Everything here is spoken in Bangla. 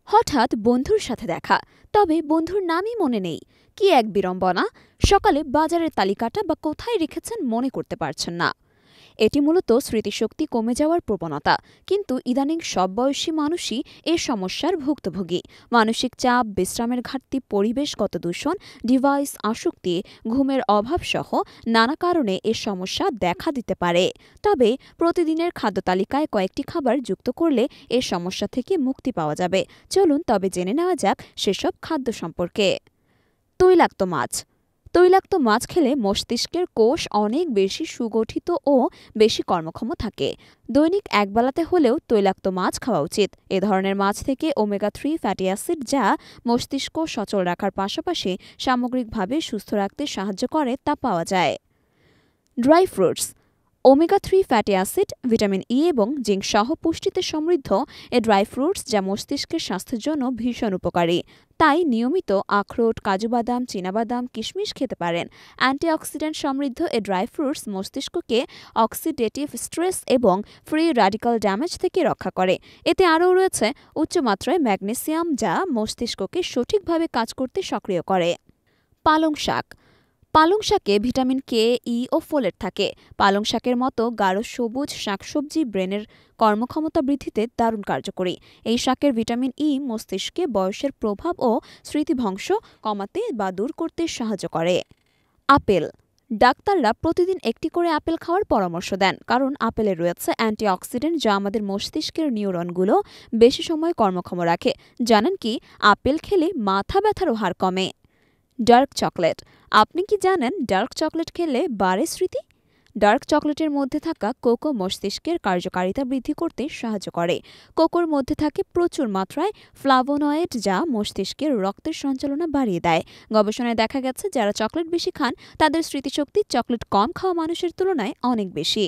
হঠাৎ বন্ধুর সাথে দেখা, তবে বন্ধুর নামই মনে নেই। কি এক বিড়ম্বনা! সকালে বাজারের তালিকাটা বা কোথায় রেখেছেন মনে করতে পারছেন না। এটি মূলত স্মৃতিশক্তি কমে যাওয়ার প্রবণতা। কিন্তু ইদানিং সব বয়সী মানুষই এ সমস্যার ভুক্তভোগী। মানসিক চাপ, বিশ্রামের ঘাটতি, পরিবেশগত দূষণ, ডিভাইস আসক্তি, ঘুমের অভাব সহ নানা কারণে এ সমস্যা দেখা দিতে পারে। তবে প্রতিদিনের খাদ্য তালিকায় কয়েকটি খাবার যুক্ত করলে এ সমস্যা থেকে মুক্তি পাওয়া যাবে। চলুন তবে জেনে নেওয়া যাক সেসব খাদ্য সম্পর্কে। তৈলাক্ত মাছ। তৈলাক্ত মাছ খেলে মস্তিষ্কের কোষ অনেক বেশি সুগঠিত ও বেশি কর্মক্ষম থাকে। দৈনিক একবেলাতে হলেও তৈলাক্ত মাছ খাওয়া উচিত। এ ধরনের মাছ থেকে ওমেগা-3 ফ্যাটি অ্যাসিড, যা মস্তিষ্ক সচল রাখার পাশাপাশি সামগ্রিকভাবে সুস্থ রাখতে সাহায্য করে, তা পাওয়া যায়। Dry fruits. Omega-3 fatty acid, vitamin E এবং জিঙ্ক সহ পুষ্টিতে সমৃদ্ধ এ ড্রাই ফ্রুটস, যা মস্তিষ্কের স্বাস্থ্যের জন্য ভীষণ উপকারী। তাই নিয়মিত আখরোট, কাজু বাদাম, চীনাবাদাম, কিশমিশ খেতে পারেন। অ্যান্টিঅক্সিডেন্ট সমৃদ্ধ এ ড্রাই ফ্রুটস মস্তিষ্ককে অক্সিডেটিভ স্ট্রেস এবং ফ্রি র্যাডিক্যাল ড্যামেজ থেকে রক্ষা করে। এতে আরও রয়েছে উচ্চমাত্রায় ম্যাগনেসিয়াম, যা মস্তিষ্ককে সঠিকভাবে কাজ করতে সক্রিয় করে। পালং শাক। পালং শাকে ভিটামিন কে, ই ও ফোলেট থাকে। পালং শাকের মতো গাঢ় সবুজ শাকসবজি ব্রেনের কর্মক্ষমতা বৃদ্ধিতে দারুণ কার্যকরী। এই শাকের ভিটামিন ই মস্তিষ্কে বয়সের প্রভাব ও স্মৃতিভ্রংশ কমাতে বা দূর করতে সাহায্য করে। আপেল। ডাক্তাররা প্রতিদিন একটি করে আপেল খাওয়ার পরামর্শ দেন, কারণ আপেলে রয়েছে অ্যান্টিঅক্সিডেন্ট, যা আমাদের মস্তিষ্কের নিউরনগুলো বেশি সময় কর্মক্ষম রাখে। জানেন কি, আপেল খেলে মাথা ব্যথারও হার কমে। Dark chocolate. আপনি কি জানেন ডার্ক চকলেট খেলে বাড়ে স্মৃতি? ডার্ক চকলেটের মধ্যে থাকা কোকো মস্তিষ্কের কার্যকারিতা বৃদ্ধি করতে সাহায্য করে। কোকোর মধ্যে থাকে প্রচুর মাত্রায় ফ্লাভোনয়েড, যা মস্তিষ্কের রক্তের সঞ্চালনা বাড়িয়ে দেয়। গবেষণায় দেখা গেছে, যারা চকলেট বেশি খান তাদের স্মৃতিশক্তি চকলেট কম খাওয়া মানুষের তুলনায় অনেক বেশি।